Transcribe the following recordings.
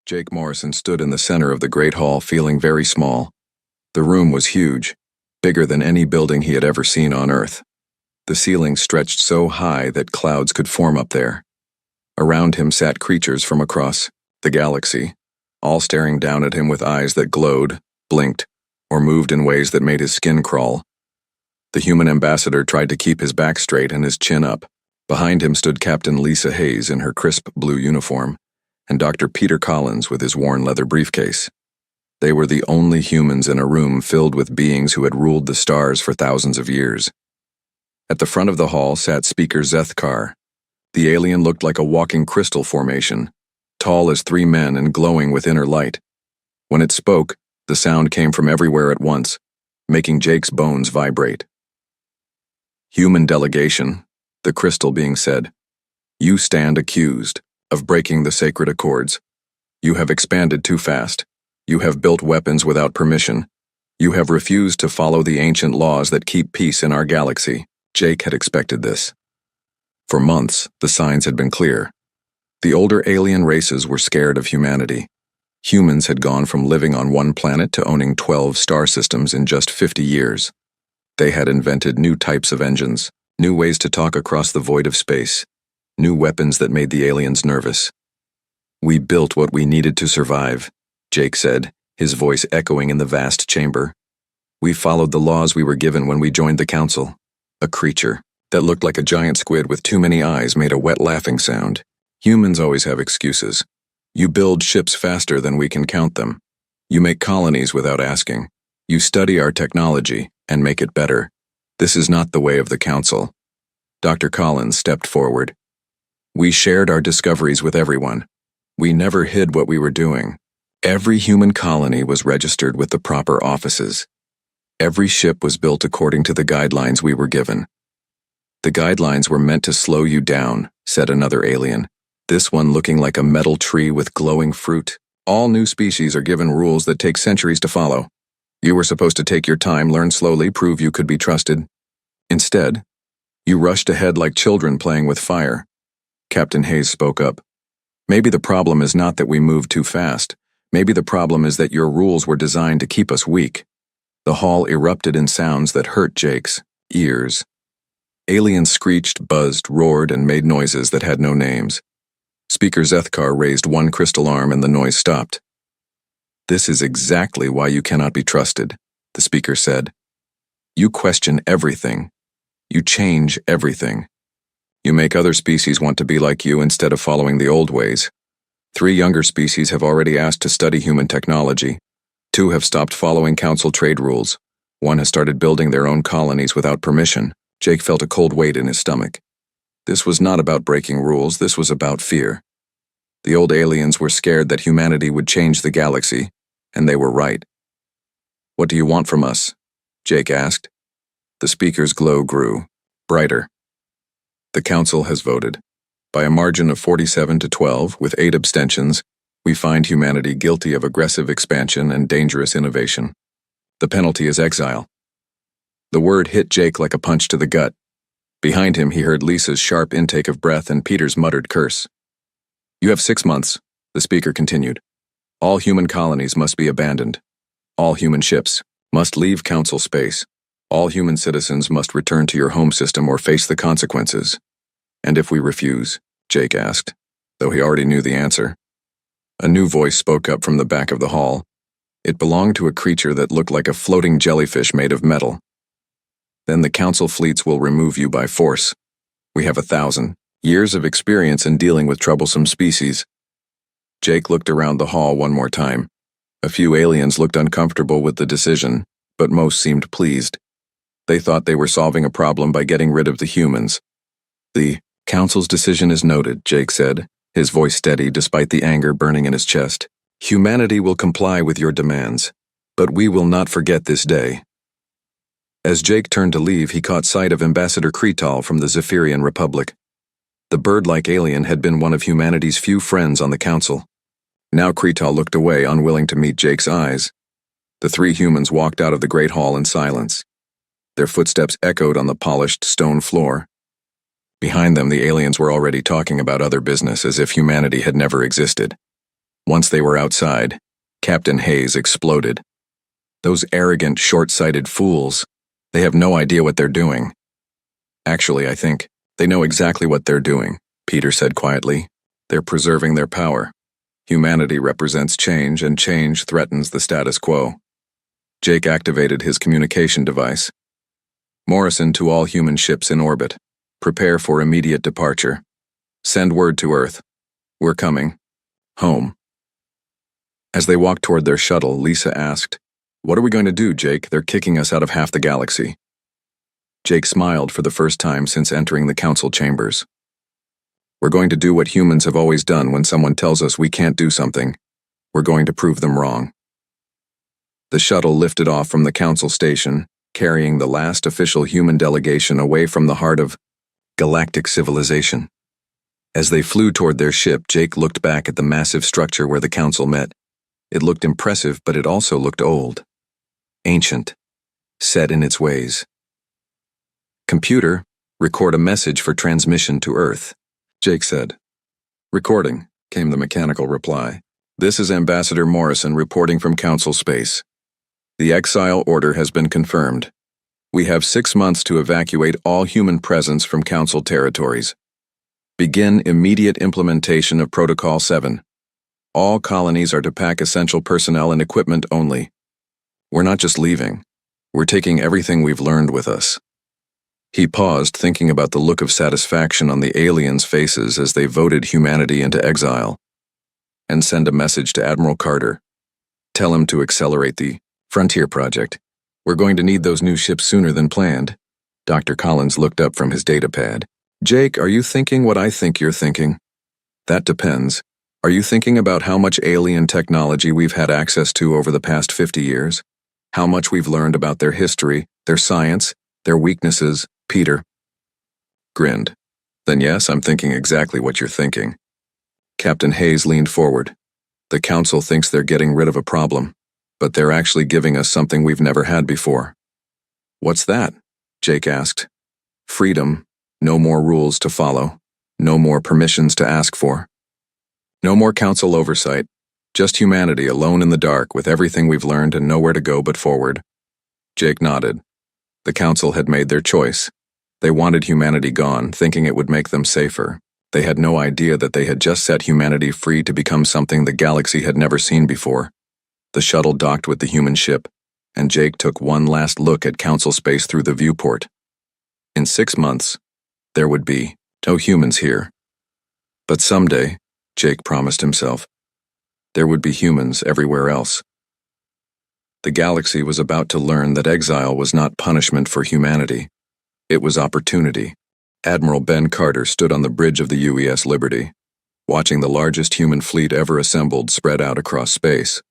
Jake Morrison stood in the center of the great hall feeling very small. The room was huge, bigger than any building he had ever seen on Earth. The ceiling stretched so high that clouds could form up there. Around him sat creatures from across the galaxy, all staring down at him with eyes that glowed, blinked, or moved in ways that made his skin crawl. The human ambassador tried to keep his back straight and his chin up. Behind him stood Captain Lisa Hayes in her crisp blue uniform, and Dr. Peter Collins with his worn leather briefcase. They were the only humans in a room filled with beings who had ruled the stars for thousands of years. At the front of the hall sat Speaker Zethkar. The alien looked like a walking crystal formation, tall as three men and glowing with inner light. When it spoke, the sound came from everywhere at once, making Jake's bones vibrate. "Human delegation," the crystal being said. "You stand accused of breaking the sacred accords. You have expanded too fast. You have built weapons without permission. You have refused to follow the ancient laws that keep peace in our galaxy." Jake had expected this. For months, the signs had been clear. The older alien races were scared of humanity. Humans had gone from living on one planet to owning 12 star systems in just 50 years. They had invented new types of engines, new ways to talk across the void of space, new weapons that made the aliens nervous. "We built what we needed to survive," Jake said, his voice echoing in the vast chamber. "We followed the laws we were given when we joined the council." A creature that looked like a giant squid with too many eyes made a wet laughing sound. "Humans always have excuses. You build ships faster than we can count them. You make colonies without asking. You study our technology and make it better. This is not the way of the council." Dr. Collins stepped forward. "We shared our discoveries with everyone. We never hid what we were doing. Every human colony was registered with the proper offices. Every ship was built according to the guidelines we were given." "The guidelines were meant to slow you down," said another alien, this one looking like a metal tree with glowing fruit. "All new species are given rules that take centuries to follow. You were supposed to take your time, learn slowly, prove you could be trusted. Instead, you rushed ahead like children playing with fire." Captain Hayes spoke up. "Maybe the problem is not that we moved too fast. Maybe the problem is that your rules were designed to keep us weak." The hall erupted in sounds that hurt Jake's ears. Aliens screeched, buzzed, roared, and made noises that had no names. Speaker Zethkar raised one crystal arm and the noise stopped. "This is exactly why you cannot be trusted," the speaker said. "You question everything. You change everything. You make other species want to be like you instead of following the old ways. 3 younger species have already asked to study human technology. 2 have stopped following council trade rules. 1 has started building their own colonies without permission." Jake felt a cold weight in his stomach. This was not about breaking rules, this was about fear. The old aliens were scared that humanity would change the galaxy, and they were right. "What do you want from us?" Jake asked. The speaker's glow grew, brighter. "The council has voted. By a margin of 47 to 12, with 8 abstentions, we find humanity guilty of aggressive expansion and dangerous innovation. The penalty is exile." The word hit Jake like a punch to the gut. Behind him, he heard Lisa's sharp intake of breath and Peter's muttered curse. "You have 6 months," the speaker continued. "All human colonies must be abandoned. All human ships must leave council space. All human citizens must return to your home system or face the consequences." "And if we refuse?" Jake asked, though he already knew the answer. A new voice spoke up from the back of the hall. It belonged to a creature that looked like a floating jellyfish made of metal. "Then the council fleets will remove you by force. We have 1,000 years of experience in dealing with troublesome species." Jake looked around the hall one more time. A few aliens looked uncomfortable with the decision, but most seemed pleased. They thought they were solving a problem by getting rid of the humans. "The council's decision is noted," Jake said, his voice steady despite the anger burning in his chest. "Humanity will comply with your demands, but we will not forget this day." As Jake turned to leave, he caught sight of Ambassador Kretal from the Zephyrian Republic. The bird-like alien had been one of humanity's few friends on the council. Now Kretal looked away, unwilling to meet Jake's eyes. The 3 humans walked out of the great hall in silence. Their footsteps echoed on the polished stone floor. Behind them, the aliens were already talking about other business as if humanity had never existed. Once they were outside, Captain Hayes exploded. Those arrogant, short-sighted fools. They have no idea what they're doing. Actually, I think they know exactly what they're doing, Peter said quietly. They're preserving their power. Humanity represents change, and change threatens the status quo. Jake activated his communication device. Morrison to all human ships in orbit. Prepare for immediate departure. Send word to Earth. We're coming. Home. As they walked toward their shuttle, Lisa asked, "What are we going to do, Jake? They're kicking us out of half the galaxy." Jake smiled for the first time since entering the council chambers. "We're going to do what humans have always done when someone tells us we can't do something. We're going to prove them wrong." The shuttle lifted off from the council station, carrying the last official human delegation away from the heart of galactic civilization. As they flew toward their ship, Jake looked back at the massive structure where the council met. It looked impressive, but it also looked old. Ancient. Set in its ways. "Computer, record a message for transmission to Earth," Jake said. "Recording," came the mechanical reply. "This is Ambassador Morrison reporting from Council Space. The exile order has been confirmed. We have 6 months to evacuate all human presence from Council territories. Begin immediate implementation of Protocol 7. All colonies are to pack essential personnel and equipment only. We're not just leaving. We're taking everything we've learned with us." He paused, thinking about the look of satisfaction on the aliens' faces as they voted humanity into exile. "And send a message to Admiral Carter. Tell him to accelerate the Frontier Project. We're going to need those new ships sooner than planned." Dr. Collins looked up from his datapad. "Jake, are you thinking what I think you're thinking?" "That depends. Are you thinking about how much alien technology we've had access to over the past 50 years? How much we've learned about their history, their science, their weaknesses?" Peter grinned. "Then yes, I'm thinking exactly what you're thinking." Captain Hayes leaned forward. "The Council thinks they're getting rid of a problem, but they're actually giving us something we've never had before." "What's that?" Jake asked. "Freedom. No more rules to follow. No more permissions to ask for. No more Council oversight. Just humanity alone in the dark with everything we've learned and nowhere to go but forward." Jake nodded. The Council had made their choice. They wanted humanity gone, thinking it would make them safer. They had no idea that they had just set humanity free to become something the galaxy had never seen before. The shuttle docked with the human ship, and Jake took one last look at Council space through the viewport. In 6 months, there would be no humans here. But someday, Jake promised himself, there would be humans everywhere else. The galaxy was about to learn that exile was not punishment for humanity. It was opportunity. Admiral Ben Carter stood on the bridge of the UES Liberty, watching the largest human fleet ever assembled spread out across space.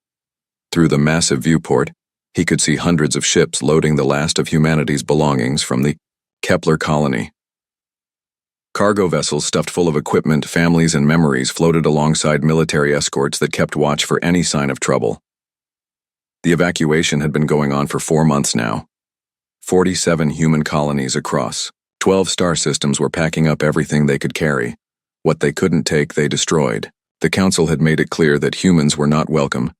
Through the massive viewport, he could see hundreds of ships loading the last of humanity's belongings from the Kepler colony. Cargo vessels stuffed full of equipment, families, and memories floated alongside military escorts that kept watch for any sign of trouble. The evacuation had been going on for 4 months now. 47 human colonies across. 12 star systems were packing up everything they could carry. What they couldn't take, they destroyed. The Council had made it clear that humans were not welcome,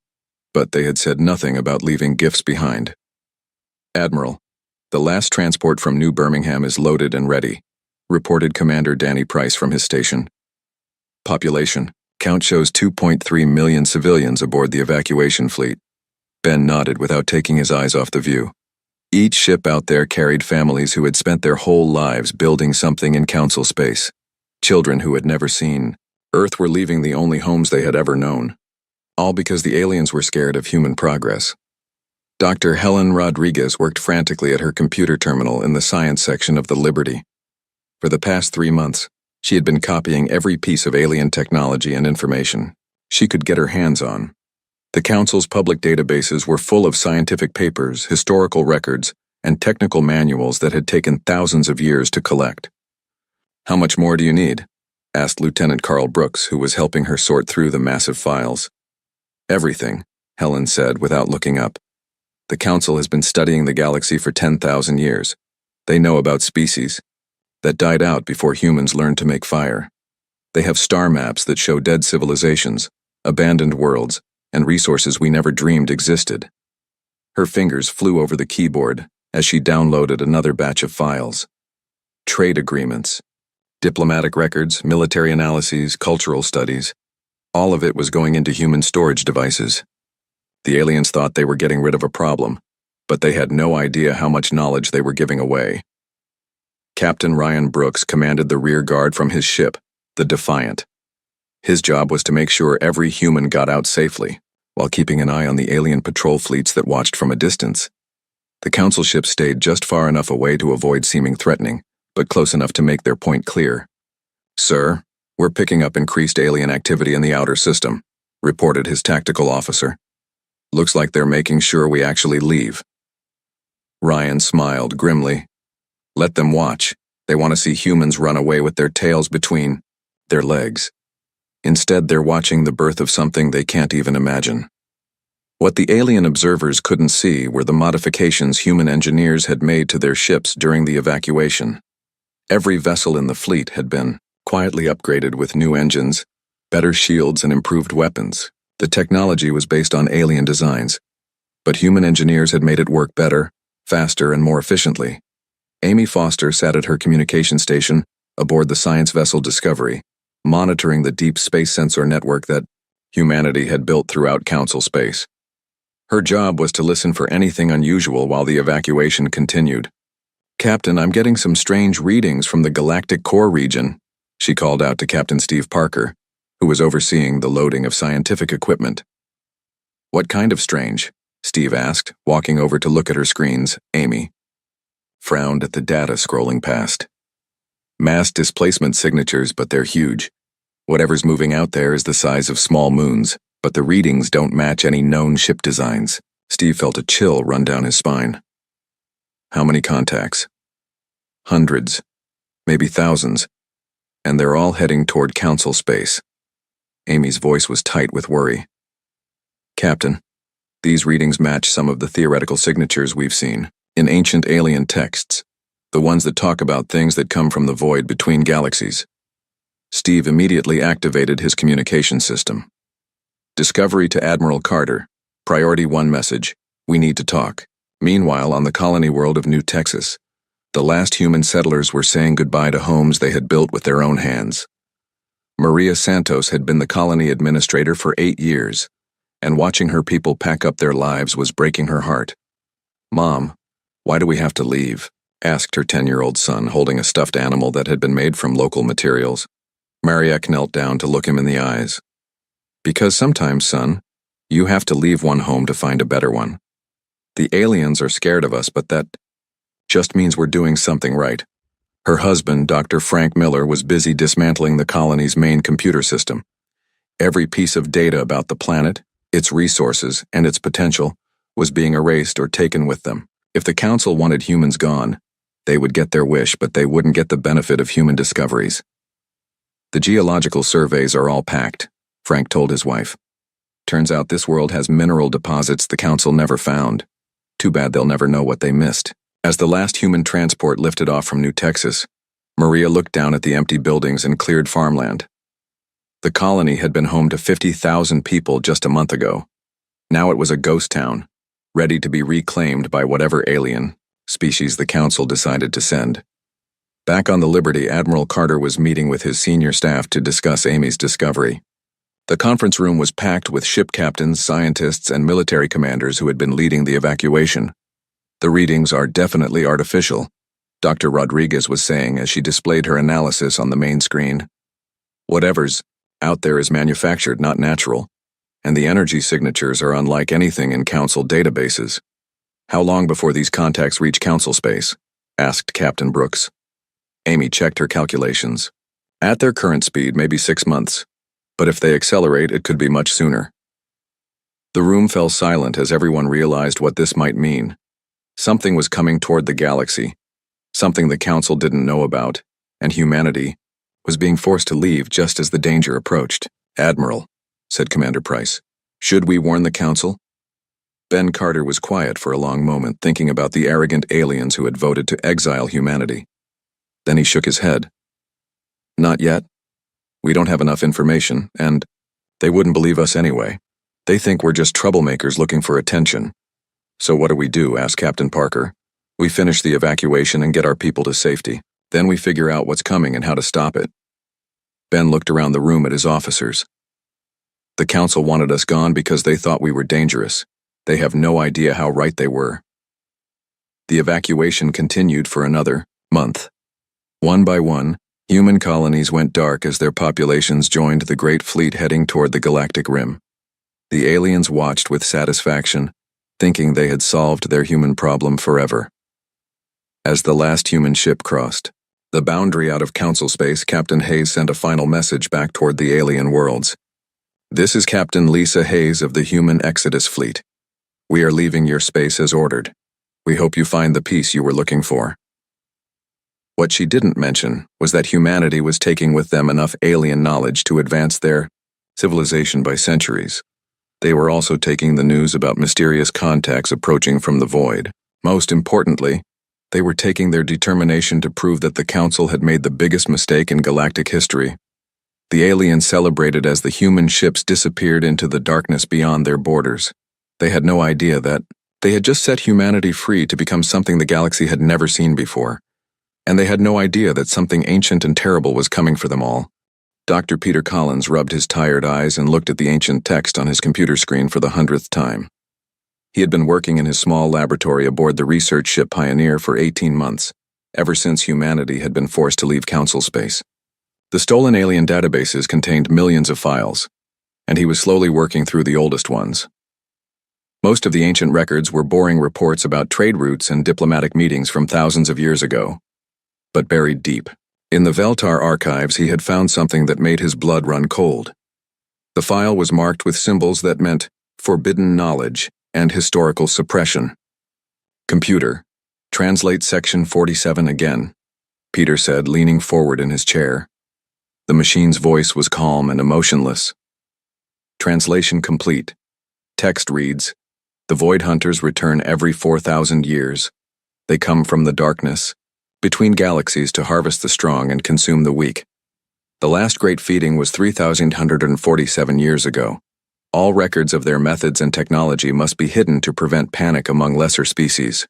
but they had said nothing about leaving gifts behind. "Admiral, the last transport from New Birmingham is loaded and ready," reported Commander Danny Price from his station. "Population count shows 2.3 million civilians aboard the evacuation fleet." Ben nodded without taking his eyes off the view. Each ship out there carried families who had spent their whole lives building something in Council space. Children who had never seen Earth were leaving the only homes they had ever known. All because the aliens were scared of human progress. Dr. Helen Rodriguez worked frantically at her computer terminal in the science section of the Liberty. For the past 3 months, she had been copying every piece of alien technology and information she could get her hands on. The Council's public databases were full of scientific papers, historical records, and technical manuals that had taken thousands of years to collect. "How much more do you need?" asked Lieutenant Carl Brooks, who was helping her sort through the massive files. "Everything," Helen said without looking up. "The Council has been studying the galaxy for 10,000 years. They know about species that died out before humans learned to make fire. They have star maps that show dead civilizations, abandoned worlds, and resources we never dreamed existed. Her fingers flew over the keyboard as she downloaded another batch of files. Trade agreements, diplomatic records, military analyses, cultural studies. All of it was going into human storage devices. The aliens thought they were getting rid of a problem, but they had no idea how much knowledge they were giving away. Captain Ryan Brooks commanded the rear guard from his ship, the Defiant. His job was to make sure every human got out safely, while keeping an eye on the alien patrol fleets that watched from a distance. The Council ships stayed just far enough away to avoid seeming threatening, but close enough to make their point clear. "Sir, we're picking up increased alien activity in the outer system," reported his tactical officer. "Looks like they're making sure we actually leave." Ryan smiled grimly. "Let them watch. They want to see humans run away with their tails between their legs. Instead, they're watching the birth of something they can't even imagine." What the alien observers couldn't see were the modifications human engineers had made to their ships during the evacuation. Every vessel in the fleet had been quietly upgraded with new engines, better shields, and improved weapons. The technology was based on alien designs, but human engineers had made it work better, faster, and more efficiently. Amy Foster sat at her communication station aboard the science vessel Discovery, monitoring the deep space sensor network that humanity had built throughout Council space. Her job was to listen for anything unusual while the evacuation continued. "Captain, I'm getting some strange readings from the galactic core region," she called out to Captain Steve Parker, who was overseeing the loading of scientific equipment. "What kind of strange?" Steve asked, walking over to look at her screens. Amy frowned at the data scrolling past. "Mass displacement signatures, but they're huge. Whatever's moving out there is the size of small moons, but the readings don't match any known ship designs." Steve felt a chill run down his spine. "How many contacts?" "Hundreds, maybe thousands, and they're all heading toward Council space." Amy's voice was tight with worry. "Captain, these readings match some of the theoretical signatures we've seen in ancient alien texts, the ones that talk about things that come from the void between galaxies." Steve immediately activated his communication system. "Discovery to Admiral Carter. Priority 1 message. We need to talk." Meanwhile, on the colony world of New Texas, the last human settlers were saying goodbye to homes they had built with their own hands. Maria Santos had been the colony administrator for 8 years, and watching her people pack up their lives was breaking her heart. "Mom, why do we have to leave?" asked her 10-year-old son, holding a stuffed animal that had been made from local materials. Mariek knelt down to look him in the eyes. "Because sometimes, son, you have to leave one home to find a better one. The aliens are scared of us, but that just means we're doing something right." Her husband, Dr. Frank Miller, was busy dismantling the colony's main computer system. Every piece of data about the planet, its resources, and its potential was being erased or taken with them. If the Council wanted humans gone, they would get their wish, but they wouldn't get the benefit of human discoveries. "The geological surveys are all packed," Frank told his wife. "Turns out this world has mineral deposits the Council never found. Too bad they'll never know what they missed." As the last human transport lifted off from New Texas, Maria looked down at the empty buildings and cleared farmland. The colony had been home to 50,000 people just a month ago. Now it was a ghost town, ready to be reclaimed by whatever alien species the Council decided to send. Back on the Liberty, Admiral Carter was meeting with his senior staff to discuss Amy's discovery. The conference room was packed with ship captains, scientists, and military commanders who had been leading the evacuation. "The readings are definitely artificial," Dr. Rodriguez was saying as she displayed her analysis on the main screen. "Whatever's out there is manufactured, not natural, and the energy signatures are unlike anything in Council databases." "How long before these contacts reach Council space?" asked Captain Brooks. Amy checked her calculations. "At their current speed, maybe 6 months, but if they accelerate, it could be much sooner." The room fell silent as everyone realized what this might mean. Something was coming toward the galaxy, something the Council didn't know about, and humanity was being forced to leave just as the danger approached. "Admiral," said Commander Price, "should we warn the Council?" Ben Carter was quiet for a long moment, thinking about the arrogant aliens who had voted to exile humanity. Then he shook his head. "Not yet. We don't have enough information, and They wouldn't believe us anyway. They think we're just troublemakers looking for attention. So what do we do? Asked Captain Parker. We finish the evacuation and get our people to safety. Then we figure out what's coming and how to stop it. Ben looked around the room at his officers. The council wanted us gone because they thought we were dangerous. They have no idea how right they were. The evacuation continued for another month. One by one, human colonies went dark as their populations joined the Great Fleet heading toward the galactic rim. The aliens watched with satisfaction, thinking they had solved their human problem forever. As the last human ship crossed the boundary out of council space, Captain Hayes sent a final message back toward the alien worlds. This is Captain Lisa Hayes of the Human Exodus Fleet. We are leaving your space as ordered. We hope you find the peace you were looking for. What she didn't mention was that humanity was taking with them enough alien knowledge to advance their civilization by centuries. They were also taking the news about mysterious contacts approaching from the void. Most importantly, they were taking their determination to prove that the Council had made the biggest mistake in galactic history. The aliens celebrated as the human ships disappeared into the darkness beyond their borders. They had no idea that they had just set humanity free to become something the galaxy had never seen before. And they had no idea that something ancient and terrible was coming for them all. Dr. Peter Collins rubbed his tired eyes and looked at the ancient text on his computer screen for the 100th time. He had been working in his small laboratory aboard the research ship Pioneer for 18 months, ever since humanity had been forced to leave Council space. The stolen alien databases contained millions of files, and he was slowly working through the oldest ones. Most of the ancient records were boring reports about trade routes and diplomatic meetings from thousands of years ago. But buried deep, in the Veltar archives, he had found something that made his blood run cold. The file was marked with symbols that meant forbidden knowledge and historical suppression. Computer, translate section 47 again, Peter said, leaning forward in his chair. The machine's voice was calm and emotionless. Translation complete. Text reads, "The Void Hunters return every 4,000 years. They come from the darkness, between galaxies to harvest the strong and consume the weak. The last great feeding was 3,147 years ago. All records of their methods and technology must be hidden to prevent panic among lesser species."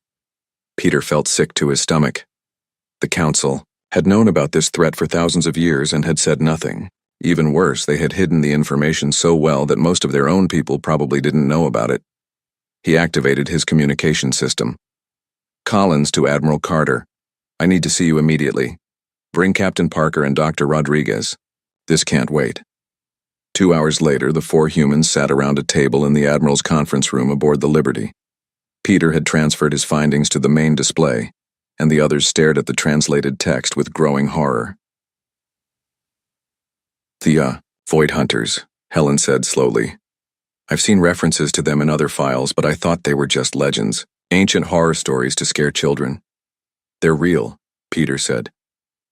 Peter felt sick to his stomach. The Council had known about this threat for thousands of years and had said nothing. Even worse, they had hidden the information so well that most of their own people probably didn't know about it. He activated his communication system. "Collins to Admiral Carter. I need to see you immediately. Bring Captain Parker and Dr. Rodriguez. This can't wait." 2 hours later, the 4 humans sat around a table in the Admiral's conference room aboard the Liberty. Peter had transferred his findings to the main display, and the others stared at the translated text with growing horror. "The Void Hunters," Helen said slowly. "I've seen references to them in other files, but I thought they were just legends, ancient horror stories to scare children." "They're real," Peter said.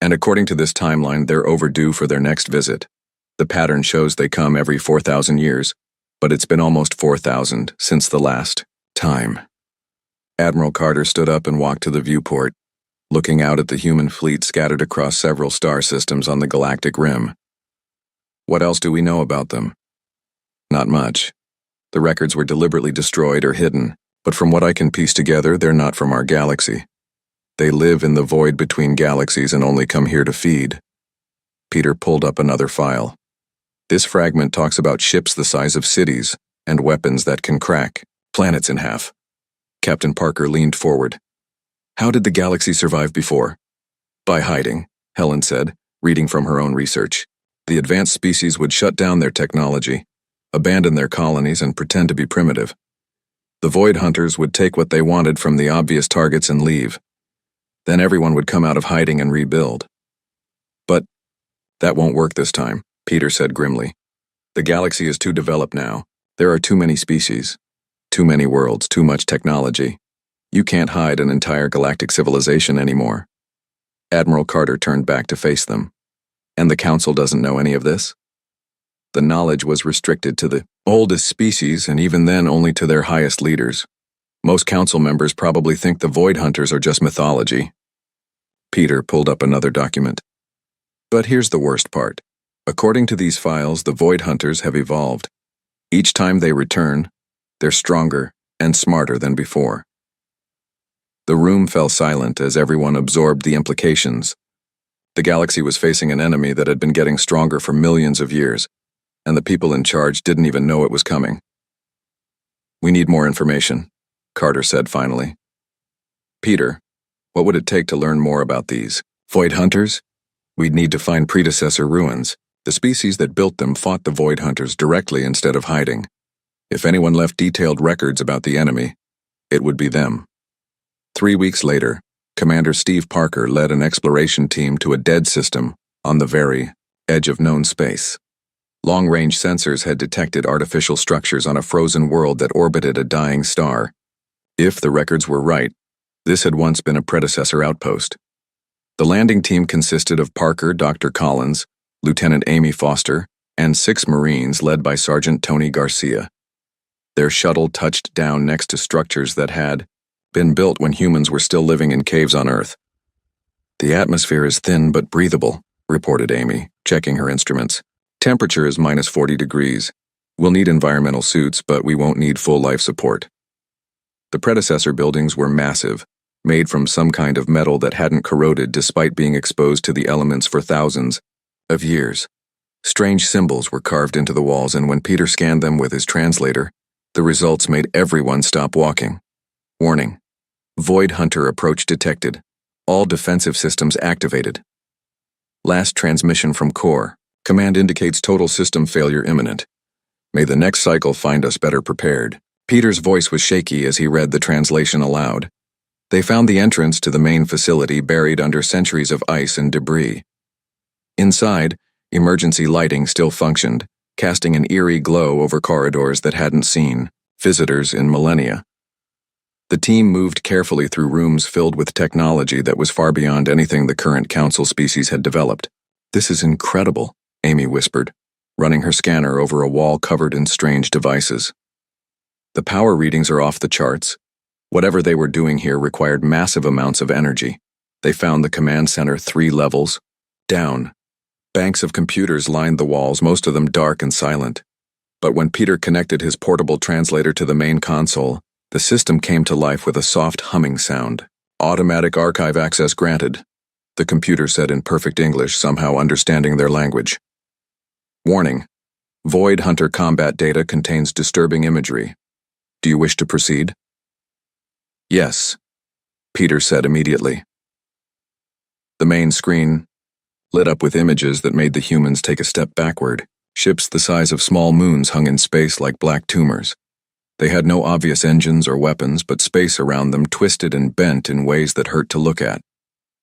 "And according to this timeline, they're overdue for their next visit. The pattern shows they come every 4,000 years, but it's been almost 4,000 since the last time." Admiral Carter stood up and walked to the viewport, looking out at the human fleet scattered across several star systems on the galactic rim. "What else do we know about them?" "Not much. The records were deliberately destroyed or hidden, but from what I can piece together, they're not from our galaxy. They live in the void between galaxies and only come here to feed." Peter pulled up another file. This fragment talks about ships the size of cities and weapons that can crack planets in half. Captain Parker leaned forward. "How did the galaxy survive before?" "By hiding," Helen said, reading from her own research. "The advanced species would shut down their technology, abandon their colonies, and pretend to be primitive. The Void Hunters would take what they wanted from the obvious targets and leave. Then everyone would come out of hiding and rebuild. But that won't work this time," Peter said grimly. "The galaxy is too developed now. There are too many species, too many worlds, too much technology. You can't hide an entire galactic civilization anymore." Admiral Carter turned back to face them. "And the Council doesn't know any of this?" "The knowledge was restricted to the oldest species, and even then only to their highest leaders. Most Council members probably think the Void Hunters are just mythology." Peter pulled up another document. "But here's the worst part. According to these files, the Void Hunters have evolved. Each time they return, they're stronger and smarter than before. The room fell silent as everyone absorbed the implications. The galaxy was facing an enemy that had been getting stronger for millions of years, and the people in charge didn't even know it was coming. "We need more information," Carter said finally. "Peter, what would it take to learn more about these Void Hunters?" "We'd need to find predecessor ruins. The species that built them fought the Void Hunters directly instead of hiding. If anyone left detailed records about the enemy, it would be them." 3 weeks later, Commander Steve Parker led an exploration team to a dead system on the very edge of known space. Long-range sensors had detected artificial structures on a frozen world that orbited a dying star. If the records were right, this had once been a predecessor outpost. The landing team consisted of Parker, Dr. Collins, Lieutenant Amy Foster, and 6 Marines led by Sergeant Tony Garcia. Their shuttle touched down next to structures that had been built when humans were still living in caves on Earth. "The atmosphere is thin but breathable," reported Amy, checking her instruments. "Temperature is minus 40 degrees. We'll need environmental suits, but we won't need full life support." The predecessor buildings were massive, made from some kind of metal that hadn't corroded despite being exposed to the elements for thousands of years. Strange symbols were carved into the walls, and when Peter scanned them with his translator, the results made everyone stop walking. "Warning. Void Hunter approach detected. All defensive systems activated. Last transmission from core. Command indicates total system failure imminent. May the next cycle find us better prepared." Peter's voice was shaky as he read the translation aloud. They found the entrance to the main facility buried under centuries of ice and debris. Inside, emergency lighting still functioned, casting an eerie glow over corridors that hadn't seen visitors in millennia. The team moved carefully through rooms filled with technology that was far beyond anything the current council species had developed. "This is incredible," Amy whispered, running her scanner over a wall covered in strange devices. "The power readings are off the charts. Whatever they were doing here required massive amounts of energy." They found the command center 3 levels down. Banks of computers lined the walls, most of them dark and silent. But when Peter connected his portable translator to the main console, the system came to life with a soft humming sound. "Automatic archive access granted," the computer said in perfect English, somehow understanding their language. "Warning. Void Hunter combat data contains disturbing imagery. Do you wish to proceed?" "Yes," Peter said immediately. The main screen lit up with images that made the humans take a step backward. Ships the size of small moons hung in space like black tumors. They had no obvious engines or weapons, but space around them twisted and bent in ways that hurt to look at.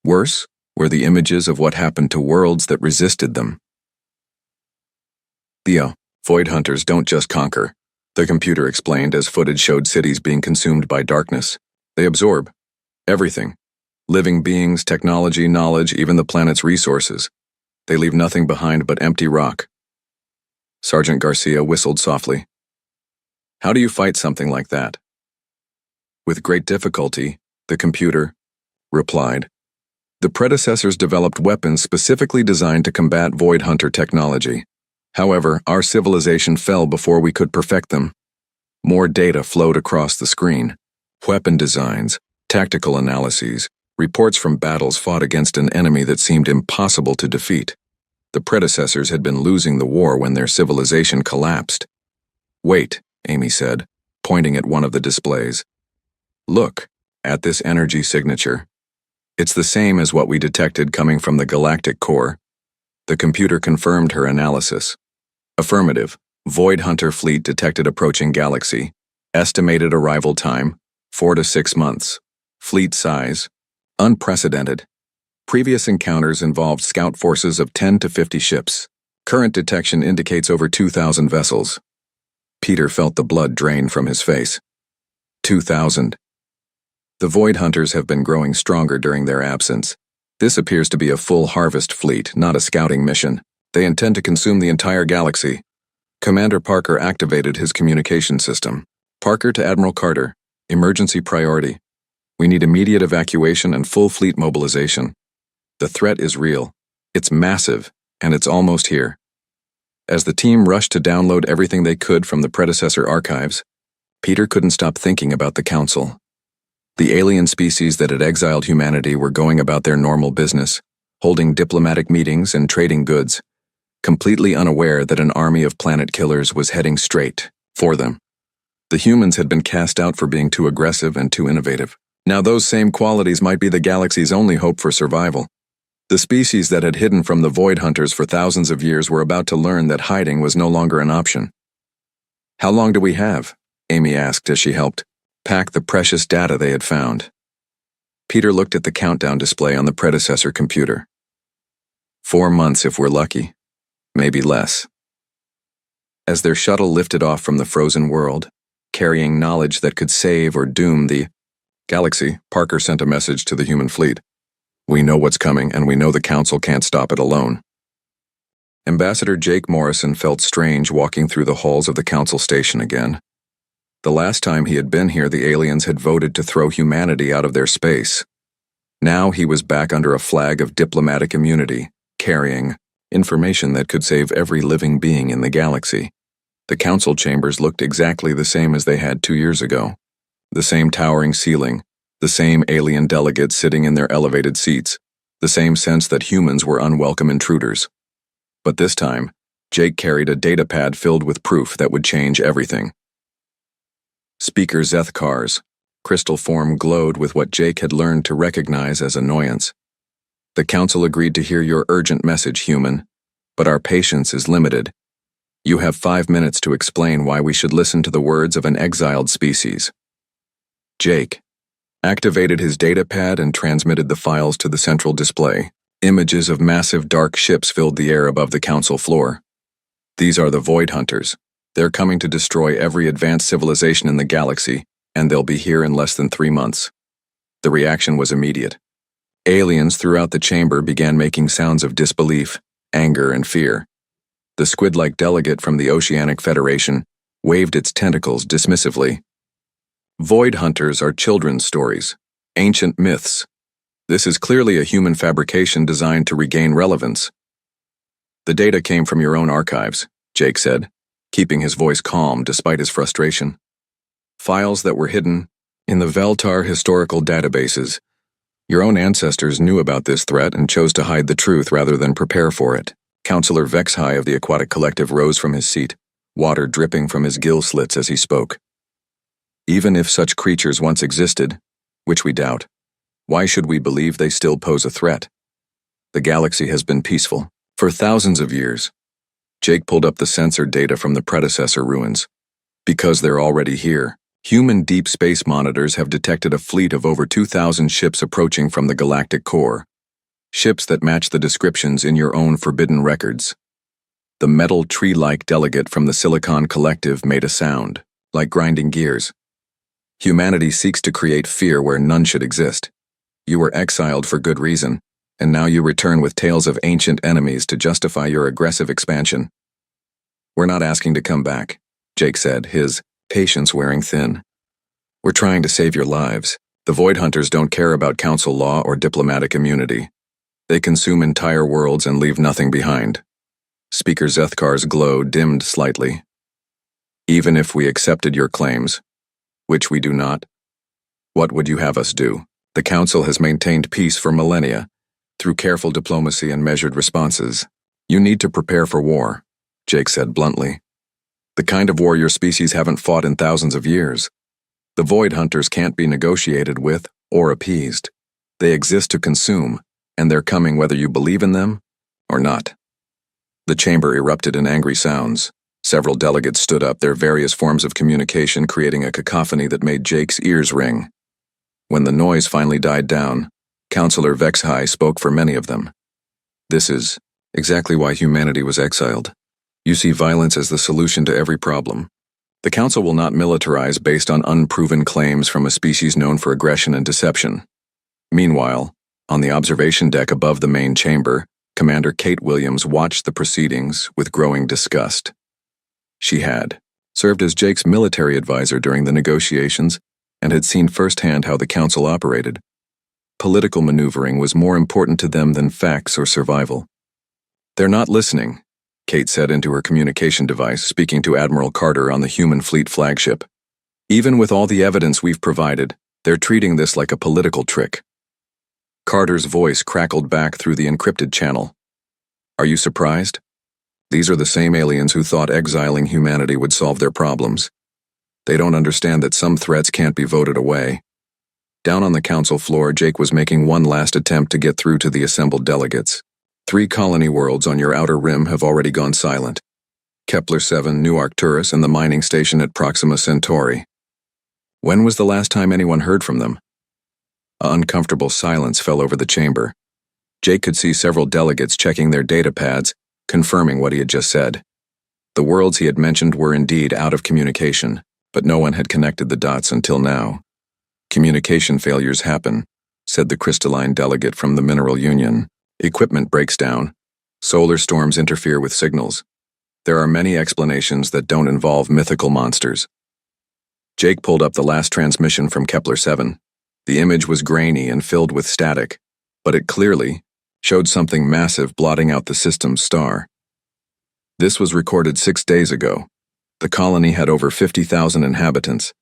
Worse were the images of what happened to worlds that resisted them. "The Void Hunters don't just conquer," the computer explained as footage showed cities being consumed by darkness. "They absorb everything. Living beings, technology, knowledge, even the planet's resources. They leave nothing behind but empty rock." Sergeant Garcia whistled softly. "How do you fight something like that?" "With great difficulty," the computer replied. "The predecessors developed weapons specifically designed to combat Void Hunter technology. However, our civilization fell before we could perfect them." More data flowed across the screen. Weapon designs, tactical analyses, reports from battles fought against an enemy that seemed impossible to defeat. The predecessors had been losing the war when their civilization collapsed. "Wait," Amy said, pointing at one of the displays. "Look at this energy signature. It's the same as what we detected coming from the galactic core." The computer confirmed her analysis. "Affirmative. Void Hunter fleet detected approaching galaxy. Estimated arrival time, 4 to 6 months. Fleet size, unprecedented. Previous encounters involved scout forces of 10 to 50 ships. Current detection indicates over 2,000 vessels." Peter felt the blood drain from his face. 2,000. The Void Hunters have been growing stronger during their absence. This appears to be a full harvest fleet, not a scouting mission. They intend to consume the entire galaxy. Commander Parker activated his communication system. "Parker to Admiral Carter. Emergency priority. We need immediate evacuation and full fleet mobilization. The threat is real. It's massive, and it's almost here." As the team rushed to download everything they could from the predecessor archives, Peter couldn't stop thinking about the Council. The alien species that had exiled humanity were going about their normal business, holding diplomatic meetings and trading goods, completely unaware that an army of planet killers was heading straight for them. The humans had been cast out for being too aggressive and too innovative. Now those same qualities might be the galaxy's only hope for survival. The species that had hidden from the Void Hunters for thousands of years were about to learn that hiding was no longer an option. "How long do we have?" Amy asked as she helped pack the precious data they had found. Peter looked at the countdown display on the predecessor computer. 4 months if we're lucky. Maybe less. As their shuttle lifted off from the frozen world, carrying knowledge that could save or doom the galaxy, Parker sent a message to the human fleet. "We know what's coming, and we know the Council can't stop it alone." Ambassador Jake Morrison felt strange walking through the halls of the Council station again. The last time he had been here, the aliens had voted to throw humanity out of their space. Now he was back under a flag of diplomatic immunity, carrying information that could save every living being in the galaxy. The Council chambers looked exactly the same as they had 2 years ago. The same towering ceiling, the same alien delegates sitting in their elevated seats, the same sense that humans were unwelcome intruders. But this time, Jake carried a data pad filled with proof that would change everything. Speaker Zethkar's crystal form glowed with what Jake had learned to recognize as annoyance. "The Council agreed to hear your urgent message, human, but our patience is limited. You have 5 minutes to explain why we should listen to the words of an exiled species." Jake activated his data pad and transmitted the files to the central display. Images of massive dark ships filled the air above the Council floor. "These are the Void Hunters. They're coming to destroy every advanced civilization in the galaxy, and they'll be here in less than 3 months. The reaction was immediate. Aliens throughout the chamber began making sounds of disbelief, anger, and fear. The squid-like delegate from the Oceanic Federation waved its tentacles dismissively. "Void Hunters are children's stories, ancient myths. This is clearly a human fabrication designed to regain relevance." "The data came from your own archives," Jake said, keeping his voice calm despite his frustration. "Files that were hidden in the Veltar historical databases. Your own ancestors knew about this threat and chose to hide the truth rather than prepare for it." Counselor Vexhai of the Aquatic Collective rose from his seat, water dripping from his gill slits as he spoke. "Even if such creatures once existed, which we doubt, why should we believe they still pose a threat? The galaxy has been peaceful for thousands of years." Jake pulled up the sensor data from the predecessor ruins. "Because they're already here. Human deep space monitors have detected a fleet of over 2,000 ships approaching from the galactic core. Ships that match the descriptions in your own forbidden records." The metal tree-like delegate from the Silicon Collective made a sound, like grinding gears. "Humanity seeks to create fear where none should exist. You were exiled for good reason, and now you return with tales of ancient enemies to justify your aggressive expansion." "We're not asking to come back," Jake said, his patience wearing thin. "We're trying to save your lives. The Void Hunters don't care about Council law or diplomatic immunity. They consume entire worlds and leave nothing behind." Speaker Zethkar's glow dimmed slightly. "Even if we accepted your claims, which we do not, what would you have us do? The Council has maintained peace for millennia, through careful diplomacy and measured responses. You need to prepare for war," Jake said bluntly. "The kind of war your species haven't fought in thousands of years. The Void Hunters can't be negotiated with or appeased. They exist to consume, and they're coming whether you believe in them or not." The chamber erupted in angry sounds. Several delegates stood up, their various forms of communication creating a cacophony that made Jake's ears ring. When the noise finally died down, Counselor Vexhai spoke for many of them. "This is exactly why humanity was exiled. You see violence as the solution to every problem. The Council will not militarize based on unproven claims from a species known for aggression and deception." Meanwhile, on the observation deck above the main chamber, Commander Kate Williams watched the proceedings with growing disgust. She had served as Jake's military advisor during the negotiations and had seen firsthand how the Council operated. Political maneuvering was more important to them than facts or survival. "They're not listening," Kate said into her communication device, speaking to Admiral Carter on the human fleet flagship. Even with all the evidence we've provided, they're treating this like a political trick. Carter's voice crackled back through the encrypted channel. Are you surprised? These are the same aliens who thought exiling humanity would solve their problems. They don't understand that some threats can't be voted away. Down on the council floor, Jake was making one last attempt to get through to the assembled delegates. 3 colony worlds on your outer rim have already gone silent. Kepler-7, New Arcturus, and the mining station at Proxima Centauri. When was the last time anyone heard from them? An uncomfortable silence fell over the chamber. Jake could see several delegates checking their data pads, confirming what he had just said. The worlds he had mentioned were indeed out of communication, but no one had connected the dots until now. Communication failures happen, said the crystalline delegate from the Mineral Union. Equipment breaks down. Solar storms interfere with signals. There are many explanations that don't involve mythical monsters. Jake pulled up the last transmission from Kepler-7. The image was grainy and filled with static, but it clearly showed something massive blotting out the system's star. This was recorded 6 days ago. The colony had over 50,000 inhabitants.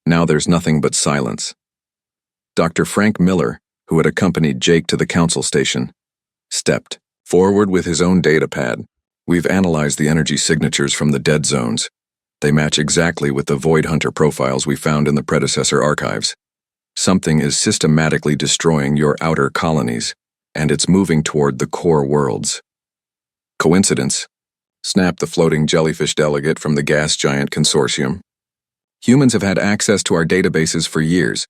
Now there's nothing but silence. Dr. Frank Miller, who had accompanied Jake to the council station, stepped forward with his own data pad. We've analyzed the energy signatures from the dead zones. They match exactly with the Void Hunter profiles we found in the predecessor archives. Something is systematically destroying your outer colonies, and it's moving toward the core worlds. Coincidence? Snapped the floating jellyfish delegate from the gas giant consortium. Humans have had access to our databases for years.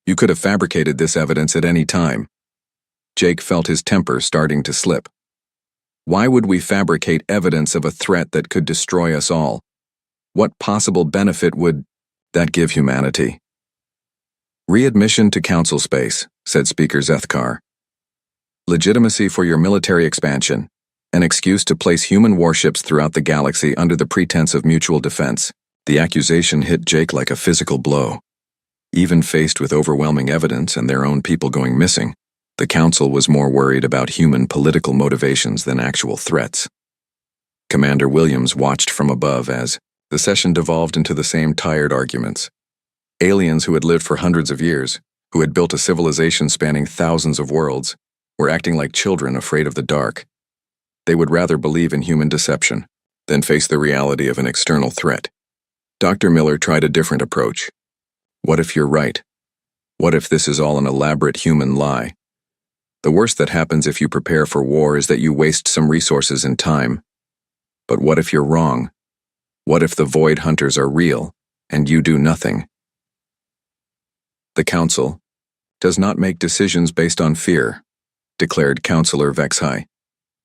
You could have fabricated this evidence at any time. Jake felt his temper starting to slip. Why would we fabricate evidence of a threat that could destroy us all? What possible benefit would that give humanity? Readmission to council space, said Speaker Zethkar. Legitimacy for your military expansion. An excuse to place human warships throughout the galaxy under the pretense of mutual defense. The accusation hit Jake like a physical blow. Even faced with overwhelming evidence and their own people going missing, the council was more worried about human political motivations than actual threats. Commander Williams watched from above as the session devolved into the same tired arguments. Aliens who had lived for hundreds of years, who had built a civilization spanning thousands of worlds, were acting like children afraid of the dark. They would rather believe in human deception than face the reality of an external threat. Dr. Miller tried a different approach. What if you're right? What if this is all an elaborate human lie? The worst that happens if you prepare for war is that you waste some resources and time. But what if you're wrong? What if the Void Hunters are real, and you do nothing? The Council does not make decisions based on fear, declared Councillor Vexhai.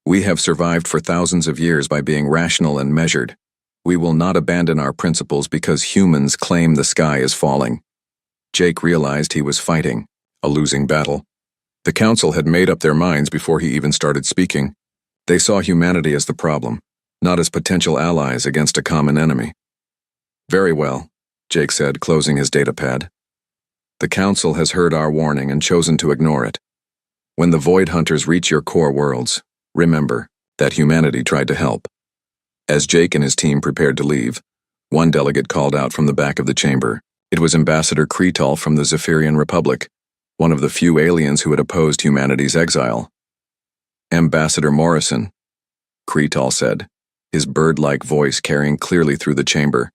We have survived for thousands of years by being rational and measured. We will not abandon our principles because humans claim the sky is falling. Jake realized he was fighting a losing battle. The Council had made up their minds before he even started speaking. They saw humanity as the problem, not as potential allies against a common enemy. Very well, Jake said, closing his datapad. The Council has heard our warning and chosen to ignore it. When the Void Hunters reach your core worlds, remember that humanity tried to help. As Jake and his team prepared to leave, one delegate called out from the back of the chamber. It was Ambassador Kretal from the Zephyrian Republic, one of the few aliens who had opposed humanity's exile. Ambassador Morrison, Kretal said, his bird-like voice carrying clearly through the chamber.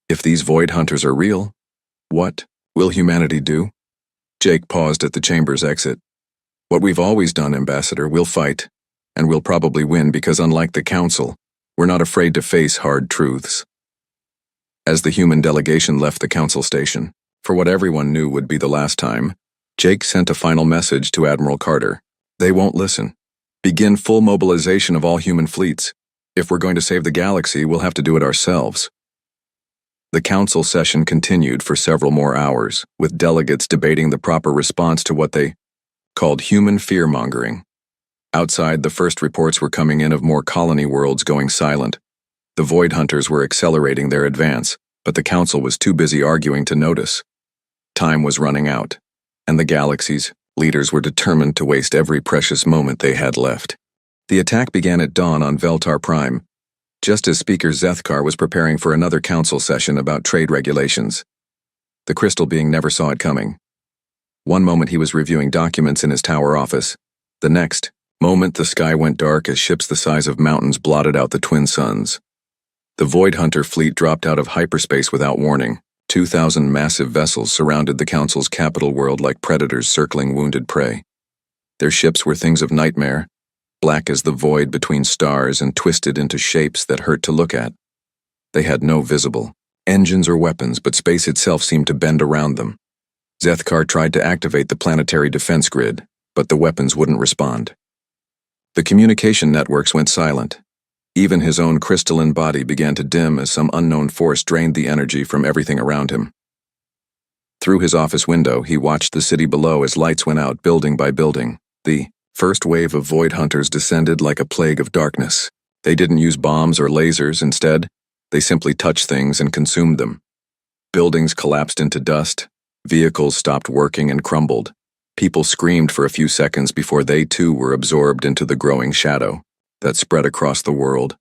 If these Void Hunters are real, what will humanity do? Jake paused at the chamber's exit. What we've always done, Ambassador, we'll fight, and we'll probably win because unlike the Council, we're not afraid to face hard truths. As the human delegation left the council station, for what everyone knew would be the last time, Jake sent a final message to Admiral Carter. They won't listen. Begin full mobilization of all human fleets. If we're going to save the galaxy, we'll have to do it ourselves. The council session continued for several more hours, with delegates debating the proper response to what they called human fear-mongering. Outside, the first reports were coming in of more colony worlds going silent. The Void Hunters were accelerating their advance, but the Council was too busy arguing to notice. Time was running out, and the galaxy's leaders were determined to waste every precious moment they had left. The attack began at dawn on Veltar Prime, just as Speaker Zethkar was preparing for another council session about trade regulations. The crystal being never saw it coming. One moment he was reviewing documents in his tower office. The next moment the sky went dark as ships the size of mountains blotted out the twin suns. The Void Hunter fleet dropped out of hyperspace without warning. 2,000 massive vessels surrounded the Council's capital world like predators circling wounded prey. Their ships were things of nightmare, black as the void between stars and twisted into shapes that hurt to look at. They had no visible engines or weapons, but space itself seemed to bend around them. Zethkar tried to activate the planetary defense grid, but the weapons wouldn't respond. The communication networks went silent. Even his own crystalline body began to dim as some unknown force drained the energy from everything around him. Through his office window, he watched the city below as lights went out building by building. The first wave of Void Hunters descended like a plague of darkness. They didn't use bombs or lasers. Instead, they simply touched things and consumed them. Buildings collapsed into dust. Vehicles stopped working and crumbled. People screamed for a few seconds before they too were absorbed into the growing shadow that spread across the world.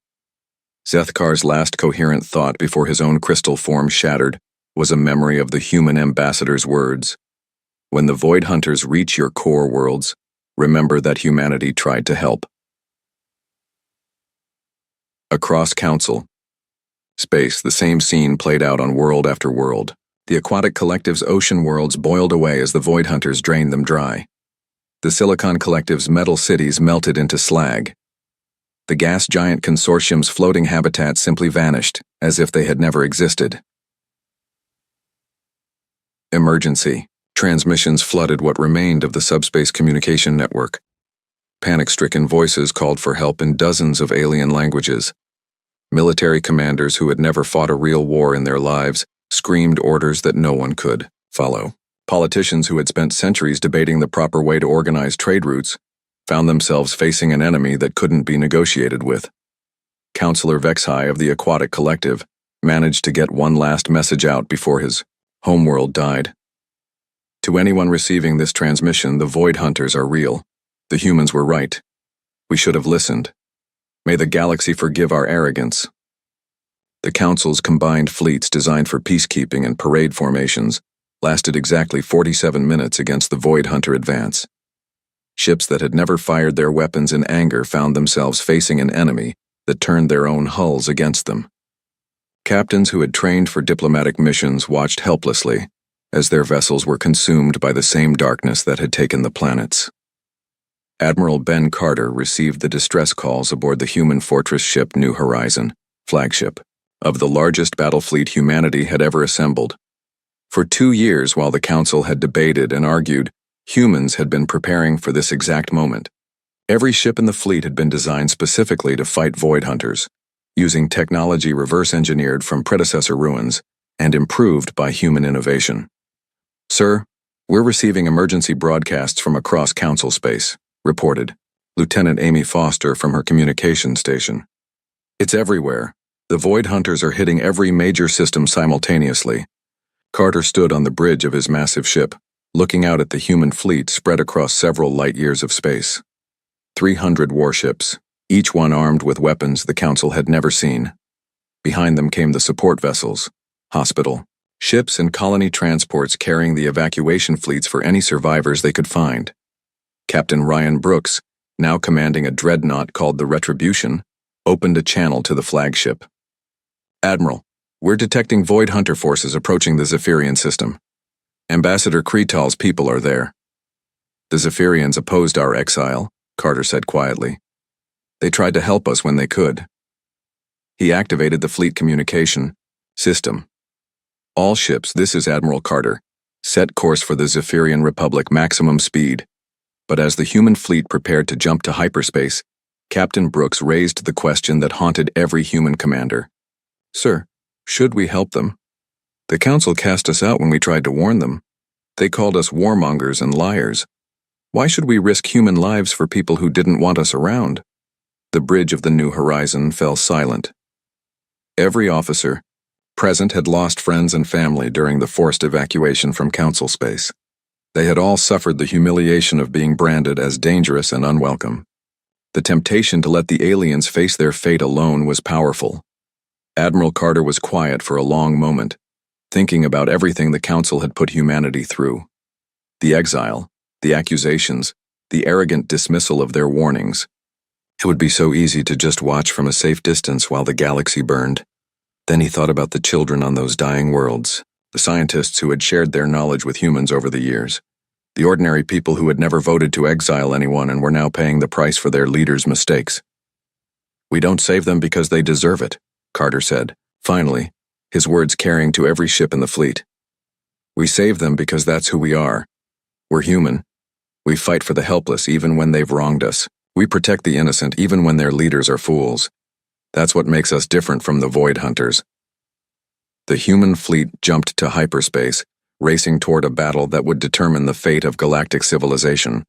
Zethkar's last coherent thought before his own crystal form shattered was a memory of the human ambassador's words. When the Void Hunters reach your core worlds, remember that humanity tried to help. Across Council space, the same scene played out on world after world. The aquatic collective's ocean worlds boiled away as the Void Hunters drained them dry. The Silicon Collective's metal cities melted into slag. The gas giant consortium's floating habitats simply vanished, as if they had never existed. Emergency. Transmissions flooded what remained of the subspace communication network. Panic-stricken voices called for help in dozens of alien languages. Military commanders who had never fought a real war in their lives screamed orders that no one could follow. Politicians who had spent centuries debating the proper way to organize trade routes found themselves facing an enemy that couldn't be negotiated with. Councillor Vexhai of the Aquatic Collective managed to get one last message out before his homeworld died. To anyone receiving this transmission, the Void Hunters are real. The humans were right. We should have listened. May the galaxy forgive our arrogance. The Council's combined fleets designed for peacekeeping and parade formations lasted exactly 47 minutes against the Void Hunter advance. Ships that had never fired their weapons in anger found themselves facing an enemy that turned their own hulls against them. Captains who had trained for diplomatic missions watched helplessly as their vessels were consumed by the same darkness that had taken the planets. Admiral Ben Carter received the distress calls aboard the human fortress ship New Horizon, flagship of the largest battle fleet humanity had ever assembled. For 2 years, while the Council had debated and argued, humans had been preparing for this exact moment. Every ship in the fleet had been designed specifically to fight Void Hunters, using technology reverse-engineered from predecessor ruins and improved by human innovation. "Sir, we're receiving emergency broadcasts from across Council space," reported Lieutenant Amy Foster from her communications station. "It's everywhere. The Void Hunters are hitting every major system simultaneously." Carter stood on the bridge of his massive ship, looking out at the human fleet spread across several light years of space. 300 warships, each one armed with weapons the Council had never seen. Behind them came the support vessels, hospital, ships and colony transports carrying the evacuation fleets for any survivors they could find. Captain Ryan Brooks, now commanding a dreadnought called the Retribution, opened a channel to the flagship. "Admiral, we're detecting Void Hunter forces approaching the Zephyrian system. Ambassador Kretal's people are there." "The Zephyrians opposed our exile," Carter said quietly. "They tried to help us when they could." He activated the fleet communication system. "All ships, this is Admiral Carter. Set course for the Zephyrian Republic maximum speed." But as the human fleet prepared to jump to hyperspace, Captain Brooks raised the question that haunted every human commander. "Sir, should we help them? The Council cast us out when we tried to warn them. They called us warmongers and liars. Why should we risk human lives for people who didn't want us around?" The bridge of the New Horizon fell silent. Every officer present had lost friends and family during the forced evacuation from Council space. They had all suffered the humiliation of being branded as dangerous and unwelcome. The temptation to let the aliens face their fate alone was powerful. Admiral Carter was quiet for a long moment, thinking about everything the Council had put humanity through. The exile, the accusations, the arrogant dismissal of their warnings. It would be so easy to just watch from a safe distance while the galaxy burned. Then he thought about the children on those dying worlds, the scientists who had shared their knowledge with humans over the years, the ordinary people who had never voted to exile anyone and were now paying the price for their leaders' mistakes. "We don't save them because they deserve it," Carter said, finally, his words carrying to every ship in the fleet. "We save them because that's who we are. We're human. We fight for the helpless even when they've wronged us. We protect the innocent even when their leaders are fools. That's what makes us different from the Void Hunters." The human fleet jumped to hyperspace, racing toward a battle that would determine the fate of galactic civilization.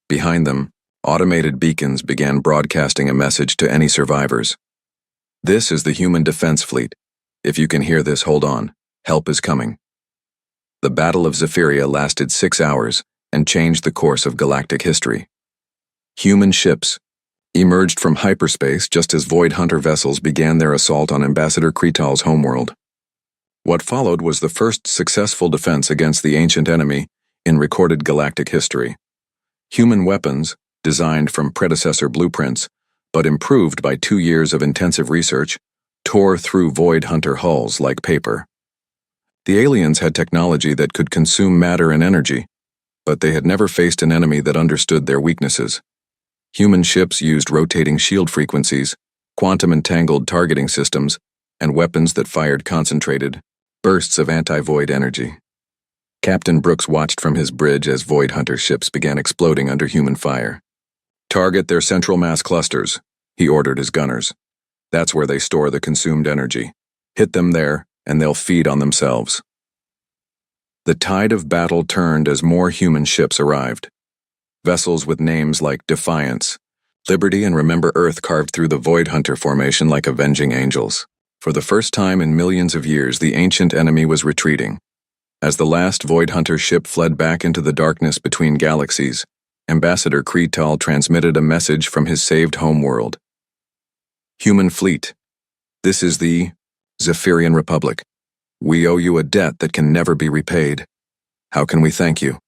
Behind them, automated beacons began broadcasting a message to any survivors. "This is the human defense fleet. If you can hear this, hold on. Help is coming." The Battle of Zephyria lasted 6 hours and changed the course of galactic history. Human ships emerged from hyperspace just as Void Hunter vessels began their assault on Ambassador Kretal's homeworld. What followed was the first successful defense against the ancient enemy in recorded galactic history. Human weapons, designed from predecessor blueprints, but improved by 2 years of intensive research, tore through Void Hunter hulls like paper. The aliens had technology that could consume matter and energy, but they had never faced an enemy that understood their weaknesses. Human ships used rotating shield frequencies, quantum-entangled targeting systems, and weapons that fired concentrated bursts of anti-void energy. Captain Brooks watched from his bridge as Void Hunter ships began exploding under human fire. "Target their central mass clusters," he ordered his gunners. "That's where they store the consumed energy. Hit them there, and they'll feed on themselves." The tide of battle turned as more human ships arrived. Vessels with names like Defiance, Liberty, and Remember Earth carved through the Void Hunter formation like avenging angels. For the first time in millions of years, the ancient enemy was retreating. As the last Void Hunter ship fled back into the darkness between galaxies, Ambassador Kretal transmitted a message from his saved homeworld. "Human fleet, this is the Zephyrian Republic. We owe you a debt that can never be repaid. How can we thank you?"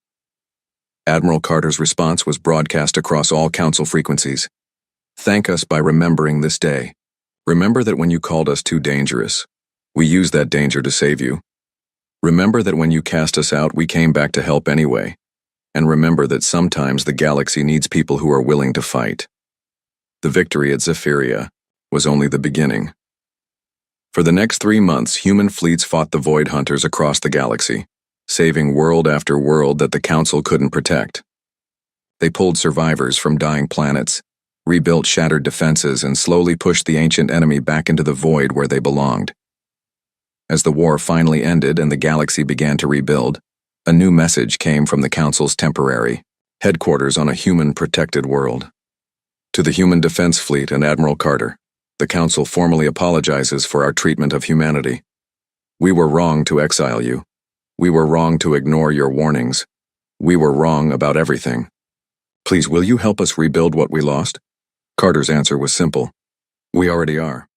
Admiral Carter's response was broadcast across all Council frequencies. "Thank us by remembering this day. Remember that when you called us too dangerous, we used that danger to save you. Remember that when you cast us out, we came back to help anyway. And remember that sometimes the galaxy needs people who are willing to fight." The victory at Zephyria was only the beginning. For the next 3 months, human fleets fought the Void Hunters across the galaxy, saving world after world that the Council couldn't protect. They pulled survivors from dying planets, rebuilt shattered defenses, and slowly pushed the ancient enemy back into the void where they belonged. As the war finally ended and the galaxy began to rebuild, a new message came from the Council's temporary headquarters on a human-protected world. "To the Human Defense Fleet and Admiral Carter, the Council formally apologizes for our treatment of humanity. We were wrong to exile you. We were wrong to ignore your warnings. We were wrong about everything. Please, will you help us rebuild what we lost?" Carter's answer was simple. "We already are.